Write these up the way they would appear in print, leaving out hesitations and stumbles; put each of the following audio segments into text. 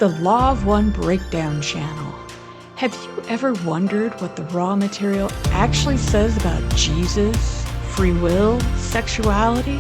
the Law of One Breakdown channel. Have you ever wondered what the raw material actually says about Jesus, free will, sexuality,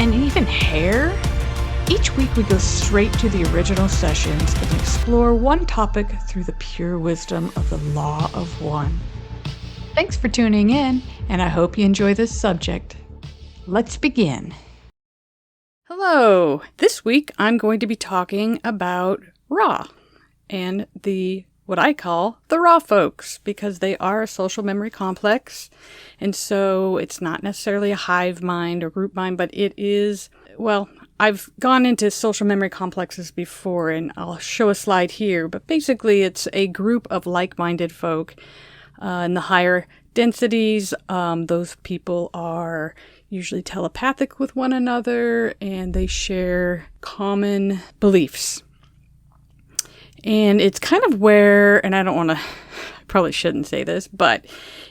and even hair? Each week we go straight to the original sessions and explore one topic through the pure wisdom of the Law of One. Thanks for tuning in, and I hope you enjoy this subject. Let's begin. Hello! This week I'm going to be talking about Ra and what I call the Ra folks, because they are a social memory complex, and so it's not necessarily a hive mind or group mind, but it is, well, I've gone into social memory complexes before, and I'll show a slide here, but basically it's a group of like-minded folk in the higher densities. Those people are usually telepathic with one another, and they share common beliefs. And it's kind of where, and I probably shouldn't say this, but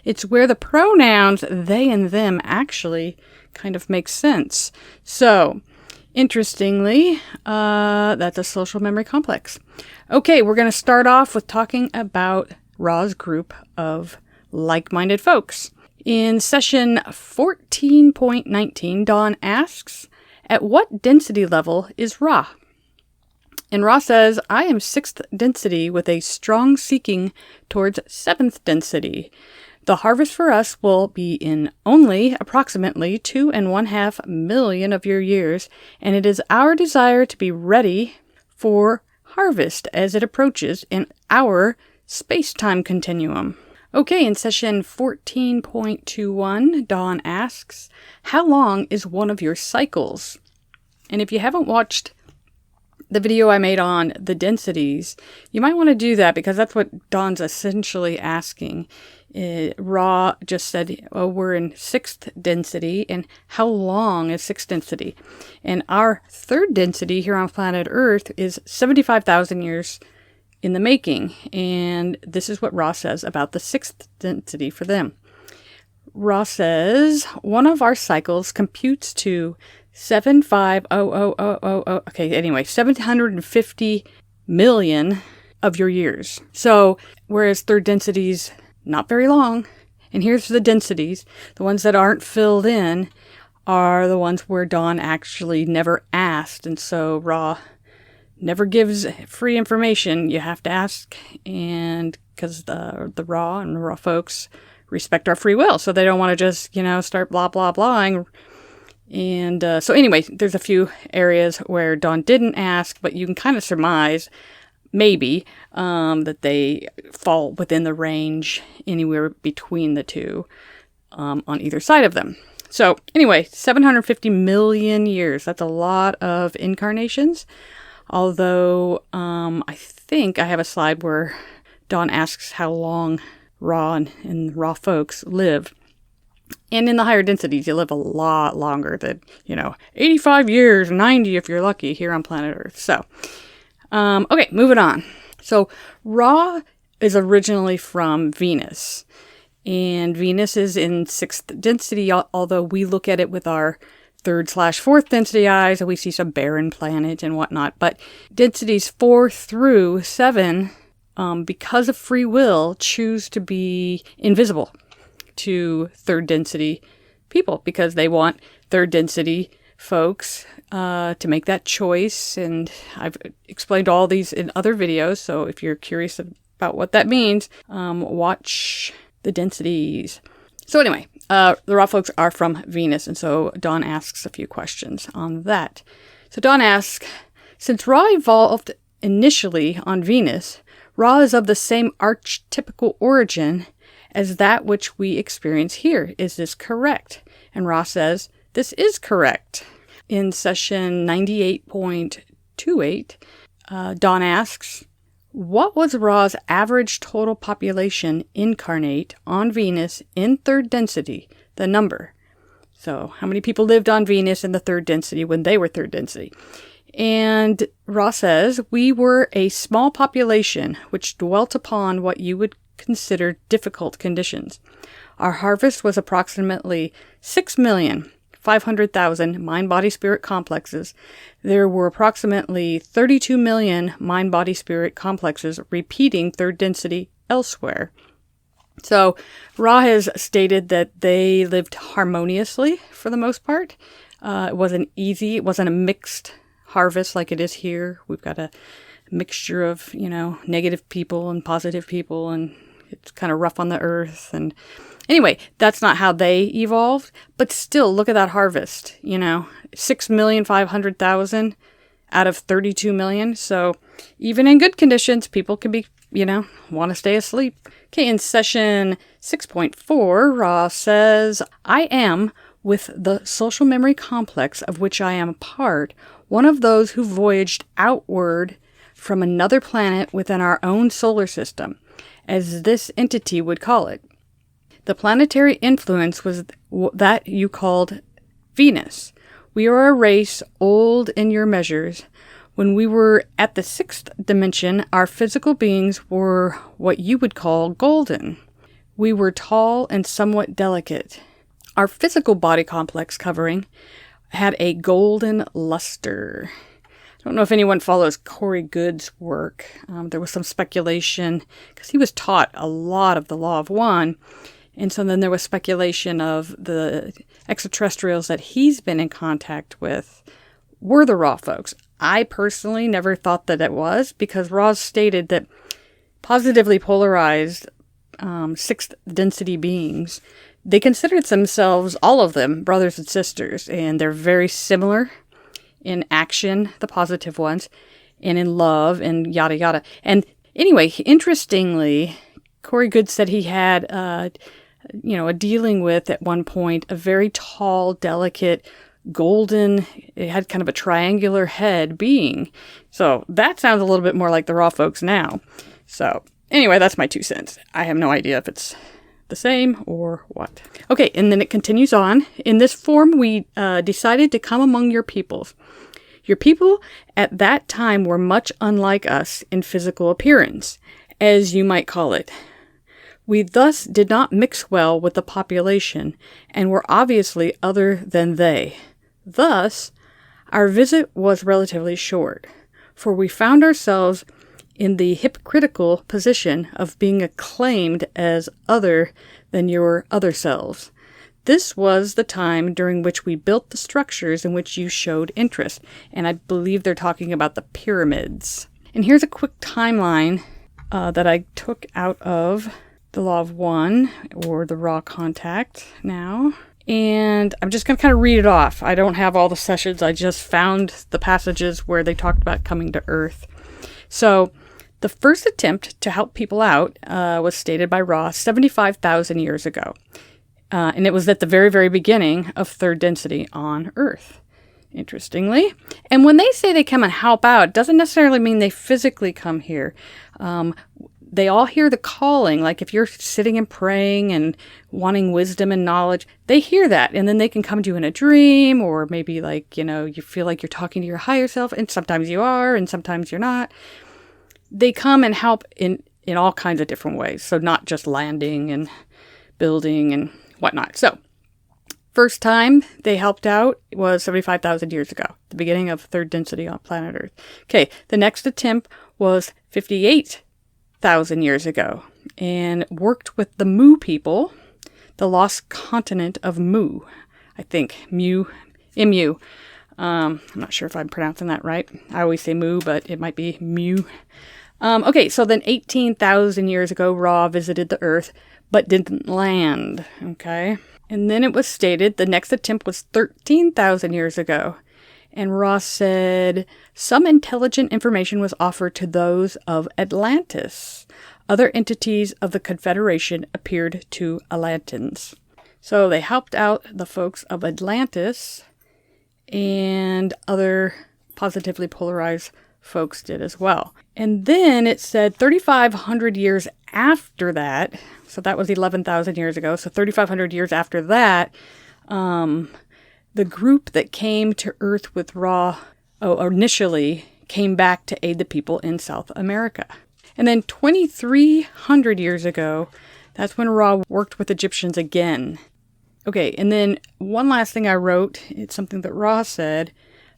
it's where the pronouns they and them actually kind of make sense. So, interestingly, that's a social memory complex. Okay, we're going to start off with talking about Ra's group of like-minded folks. In session 14.19, Dawn asks, at what density level is Ra? And Ra says, I am 6th density with a strong seeking towards 7th density. The harvest for us will be in only approximately 2.5 million of your years, and it is our desire to be ready for harvest as it approaches in our space-time continuum. Okay, in session 14.21, Dawn asks, how long is one of your cycles? And if you haven't watched the video I made on the densities, you might want to do that, because that's what Dawn's essentially asking. Ra just said, oh, we're in 6th density, and how long is 6th density? And our 3rd density here on planet Earth is 75,000 years in the making, and this is what Ra says about the 6th density for them. Ra says, one of our cycles computes to 750 million of your years. So, whereas 3rd density's not very long, and here's the densities, the ones that aren't filled in are the ones where Dawn actually never asked, and so Ra never gives free information. You have to ask, and because the Ra and Ra folks respect our free will, so they don't want to just, start blah, blah, blahing. And so anyway, there's a few areas where Dawn didn't ask, but you can kind of surmise, maybe, that they fall within the range anywhere between the two on either side of them. So anyway, 750 million years. That's a lot of incarnations. Although I think I have a slide where Dawn asks how long Ra and Ra folks live. And in the higher densities, you live a lot longer than, 85 years, 90 if you're lucky here on planet Earth. So, okay, moving on. So, Ra is originally from Venus. And Venus is in 6th density, although we look at it with our 3rd/4th density eyes, and we see some barren planets and whatnot. But densities 4 through 7, because of free will, choose to be invisible to 3rd density people, because they want 3rd density folks to make that choice. And I've explained all these in other videos, so if you're curious about what that means, watch the densities. So anyway, the Ra folks are from Venus, and so Dawn asks a few questions on that. So Dawn asks, since Ra evolved initially on Venus, Ra is of the same archetypical origin as that which we experience here. Is this correct? And Ra says, this is correct. In session 98.28, Dawn asks, what was Ra's average total population incarnate on Venus in 3rd density, the number? So how many people lived on Venus in the 3rd density when they were 3rd density? And Ra says, we were a small population which dwelt upon what you would consider difficult conditions. Our harvest was approximately 6,500,000 500,000 mind-body-spirit complexes, there were approximately 32 million mind-body-spirit complexes repeating third density elsewhere. So Ra has stated that they lived harmoniously for the most part. It wasn't a mixed harvest like it is here. We've got a mixture of, negative people and positive people, and it's kind of rough on the earth. And anyway, that's not how they evolved. But still, look at that harvest, 6,500,000 out of 32 million. So even in good conditions, people can be, want to stay asleep. Okay, in session 6.4, Ra says, I am, with the social memory complex of which I am a part, one of those who voyaged outward from another planet within our own solar system, as this entity would call it. The planetary influence was that you called Venus. We are a race old in your measures. When we were at the sixth dimension, our physical beings were what you would call golden. We were tall and somewhat delicate. Our physical body complex covering had a golden luster. I don't know if anyone follows Corey Goode's work. There was some speculation, because he was taught a lot of the Law of One, and so then there was speculation of the extraterrestrials that he's been in contact with were the Ra folks. I personally never thought that it was, because Ra stated that positively polarized sixth density beings, they considered themselves, all of them, brothers and sisters, and they're very similar in action, the positive ones, and in love, and yada yada. And anyway, interestingly, Corey Goode said he had a dealing with, at one point, a very tall, delicate, golden, it had kind of a triangular head being. So that sounds a little bit more like the Ra folks now. So anyway, that's my 2 cents. I have no idea if it's the same or what. Okay, and then it continues on. In this form, we decided to come among your peoples. Your people at that time were much unlike us in physical appearance, as you might call it. We thus did not mix well with the population, and were obviously other than they. Thus, our visit was relatively short, for we found ourselves in the hypocritical position of being acclaimed as other than your other selves. This was the time during which we built the structures in which you showed interest, and I believe they're talking about the pyramids. And here's a quick timeline that I took out of the Law of One, or the Ra Contact now. And I'm just going to kind of read it off. I don't have all the sessions. I just found the passages where they talked about coming to Earth. So the first attempt to help people out was stated by Ra 75,000 years ago. And it was at the very, very beginning of third density on Earth, interestingly. And when they say they come and help out, it doesn't necessarily mean they physically come here. They all hear the calling. Like if you're sitting and praying and wanting wisdom and knowledge, they hear that. And then they can come to you in a dream, or maybe you feel like you're talking to your higher self, and sometimes you are and sometimes you're not. They come and help in all kinds of different ways. So not just landing and building and whatnot. So first time they helped out was 75,000 years ago, the beginning of third density on planet Earth. Okay, the next attempt was 58,000 years ago, and worked with the Mu people, the lost continent of Mu. I think Mu, Mu. I'm not sure if I'm pronouncing that right. I always say Mu, but it might be Mu. Okay, so then 18,000 years ago, Ra visited the Earth, but didn't land. Okay, and then it was stated the next attempt was 13,000 years ago. And Ra said some intelligent information was offered to those of Atlantis. Other entities of the Confederation appeared to Atlantans. So they helped out the folks of Atlantis, and other positively polarized folks did as well. And then it said 3,500 years after that, so that was 11,000 years ago, so 3,500 years after that, the group that came to Earth with Ra initially came back to aid the people in South America. And then 2,300 years ago, that's when Ra worked with Egyptians again. Okay, and then one last thing I wrote, it's something that Ra said.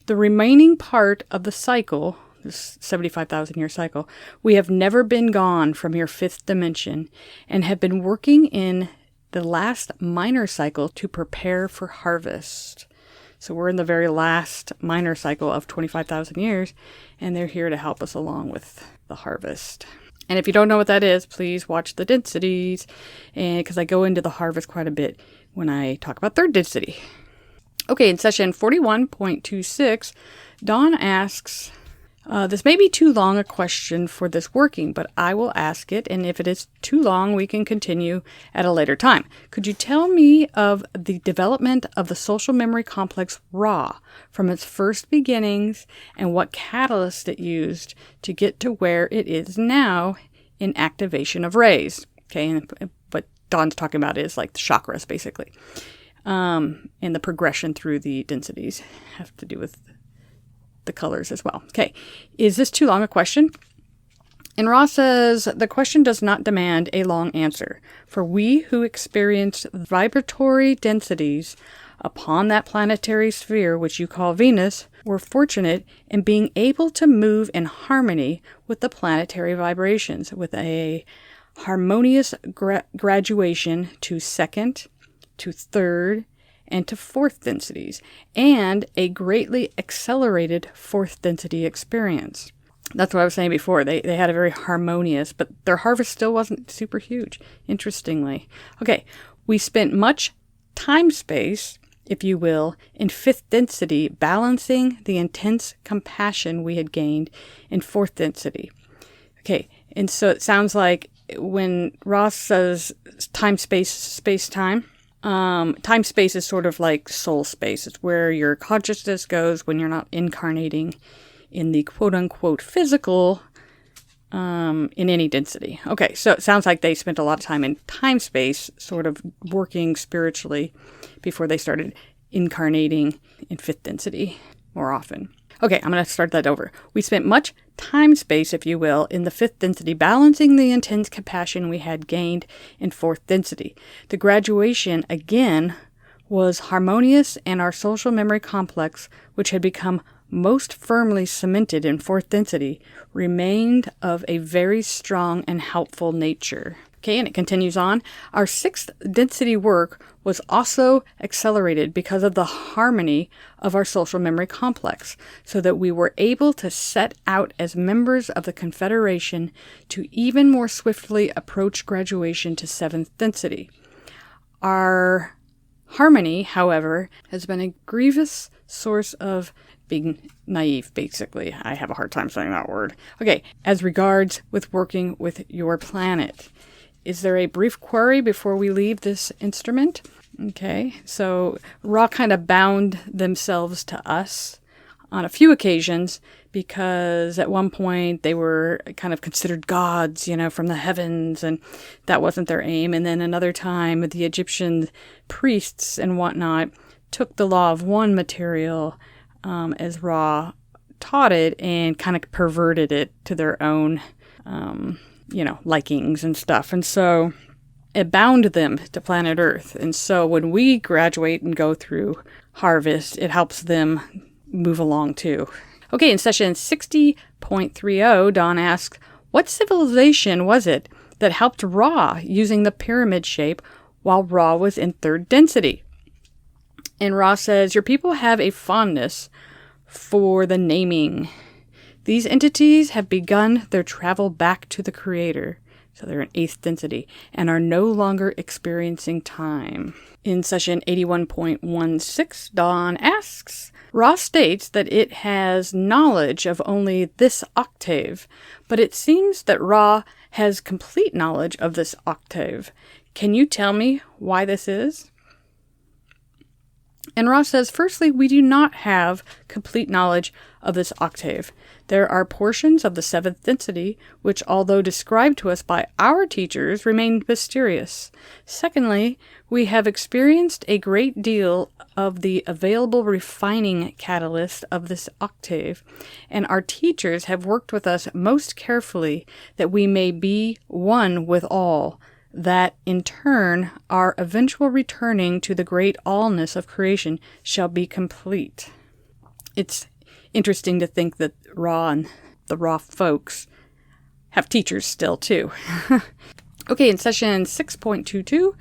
The remaining part of the cycle, this 75,000 year cycle, we have never been gone from your fifth dimension and have been working in the last minor cycle to prepare for harvest. So we're in the very last minor cycle of 25,000 years, and they're here to help us along with the harvest. And if you don't know what that is, please watch the densities, and because I go into the harvest quite a bit when I talk about third density. Okay, in session 41.26, Dawn asks, this may be too long a question for this working, but I will ask it, and if it is too long, we can continue at a later time. Could you tell me of the development of the social memory complex Ra from its first beginnings and what catalyst it used to get to where it is now in activation of rays? Okay, and what Dawn's talking about is like the chakras, basically. And the progression through the densities have to do with the colors as well. Okay, is this too long a question? And Ra says, the question does not demand a long answer, for we who experienced vibratory densities upon that planetary sphere which you call Venus were fortunate in being able to move in harmony with the planetary vibrations, with a harmonious graduation to second, to third, and to fourth densities, and a greatly accelerated fourth density experience. That's what I was saying before. They had a very harmonious, but their harvest still wasn't super huge, interestingly. Okay, we spent much time-space, if you will, in fifth density, balancing the intense compassion we had gained in fourth density. Okay, and so it sounds like when Ross says time-space, space-time, time-space is sort of like soul space. It's where your consciousness goes when you're not incarnating in the quote-unquote physical in any density. Okay, so it sounds like they spent a lot of time in time-space, sort of working spiritually before they started incarnating in fifth density more often. Okay, I'm going to start that over. We spent much time-space, if you will, in the fifth density, balancing the intense compassion we had gained in fourth density. The graduation, again, was harmonious, and our social memory complex, which had become most firmly cemented in fourth density, remained of a very strong and helpful nature. Okay, and it continues on. Our sixth density work was also accelerated because of the harmony of our social memory complex, so that we were able to set out as members of the Confederation to even more swiftly approach graduation to seventh density. Our harmony, however, has been a grievous source of being naive, basically. I have a hard time saying that word. Okay, as regards with working with your planet. Is there a brief query before we leave this instrument? Okay, so Ra kind of bound themselves to us on a few occasions because at one point they were kind of considered gods, from the heavens, and that wasn't their aim. And then another time the Egyptian priests and whatnot took the law of one material as Ra taught it and kind of perverted it to their own likings and stuff. And so it bound them to planet Earth. And so when we graduate and go through harvest, it helps them move along too. Okay, in session 60.30, Dawn asks, what civilization was it that helped Ra using the pyramid shape while Ra was in third density? And Ra says, your people have a fondness for the naming. These entities have begun their travel back to the Creator, so they're in eighth density, and are no longer experiencing time. In session 81.16, Dawn asks, Ra states that it has knowledge of only this octave, but it seems that Ra has complete knowledge of this octave. Can you tell me why this is? And Ra says, firstly, we do not have complete knowledge of this octave. There are portions of the seventh density which, although described to us by our teachers, remain mysterious. Secondly, we have experienced a great deal of the available refining catalyst of this octave, and our teachers have worked with us most carefully that we may be one with all, that in turn our eventual returning to the great allness of creation shall be complete. It's interesting to think that Ra and the Ra folks have teachers still too. Okay, in session 6.22,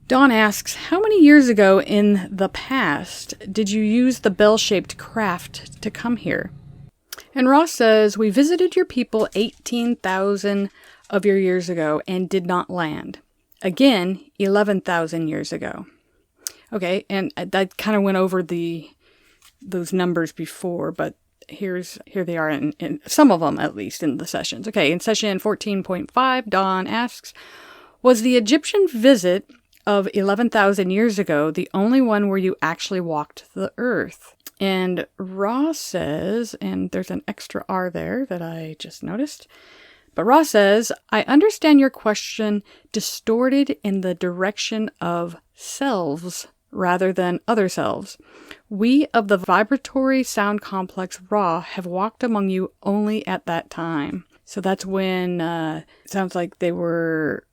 Dawn asks, how many years ago in the past did you use the bell-shaped craft to come here? And Ra says, we visited your people 18,000 of your years ago and did not land. Again, 11,000 years ago. Okay, and I kind of went over those numbers before, but here they are in some of them, at least, in the sessions. Okay, in session 14.5, Dawn asks, was the Egyptian visit of 11,000 years ago the only one where you actually walked the earth? And Ra says, and there's an extra R there that I just noticed, but Ra says, I understand your question distorted in the direction of selves rather than other selves. We of the vibratory sound complex Ra have walked among you only at that time. So that's when it sounds like they were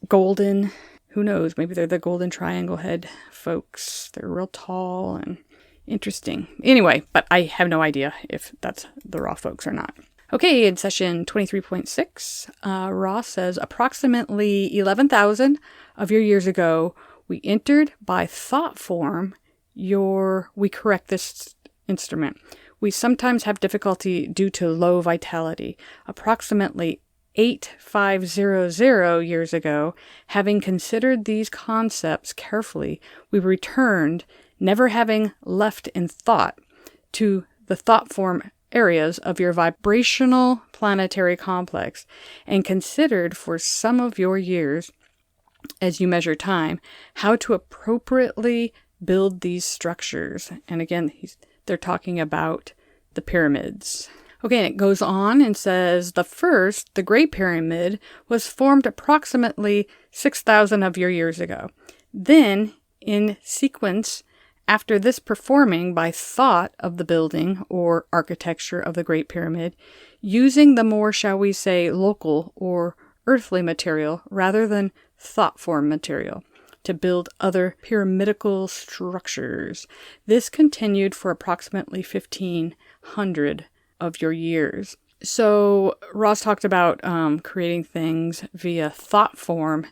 golden. Who knows? Maybe they're the golden triangle head folks. They're real tall and interesting. Anyway, but I have no idea if that's the Ra folks or not. Okay, in session 23.6, Ra says, approximately 11,000 of your years ago, we entered by thought form we correct this instrument. We sometimes have difficulty due to low vitality. Approximately 8500 years ago, having considered these concepts carefully, we returned, never having left in thought, to the thought form areas of your vibrational planetary complex, and considered for some of your years, as you measure time, how to appropriately build these structures. And again, they're talking about the pyramids. Okay, and it goes on and says, the Great Pyramid, was formed approximately 6,000 of your years ago. Then, in sequence, after this performing by thought of the building or architecture of the Great Pyramid, using the more, shall we say, local or earthly material rather than thought form material to build other pyramidical structures. This continued for approximately 1,500 of your years. So Ross talked about creating things via thought form,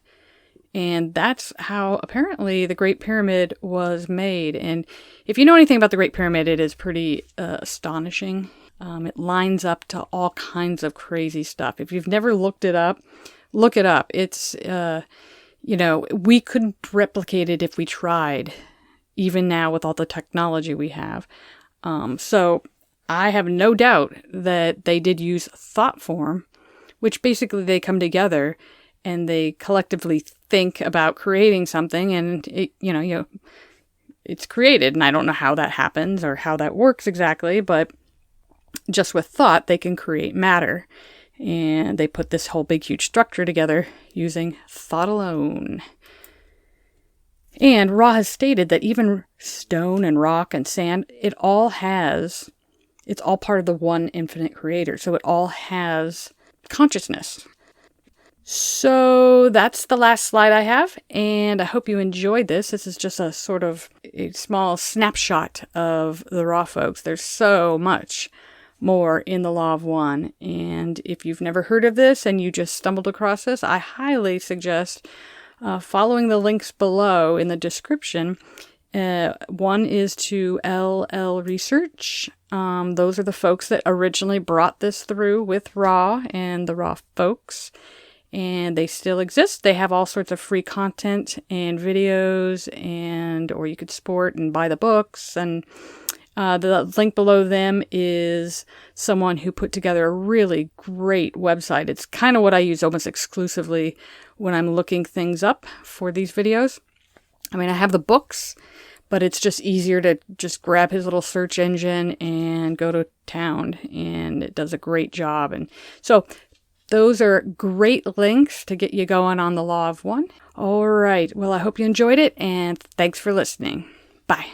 and that's how apparently the Great Pyramid was made. And if you know anything about the Great Pyramid, it is pretty astonishing. It lines up to all kinds of crazy stuff. If you've never looked it up, look it up. It's, we couldn't replicate it if we tried, even now with all the technology we have. So I have no doubt that they did use thought form, which basically they come together and they collectively think about creating something, and it's created. And I don't know how that happens or how that works exactly, but just with thought, they can create matter. And they put this whole big, huge structure together using thought alone. And Ra has stated that even stone and rock and sand, it's all part of the one infinite creator. So it all has consciousness. So that's the last slide I have, and I hope you enjoyed this. This is just a sort of a small snapshot of the Ra folks. There's so much more in the Law of One, and if you've never heard of this and you just stumbled across this, I highly suggest following the links below in the description. One is to LL Research. Those are the folks that originally brought this through with Ra and the Ra folks, and they still exist. They have all sorts of free content and videos, or you could support and buy the books. And the link below them is someone who put together a really great website. It's kind of what I use almost exclusively when I'm looking things up for these videos. I mean, I have the books, but it's just easier to just grab his little search engine and go to town, and it does a great job. And so those are great links to get you going on the Law of One. All right. Well, I hope you enjoyed it, and thanks for listening. Bye.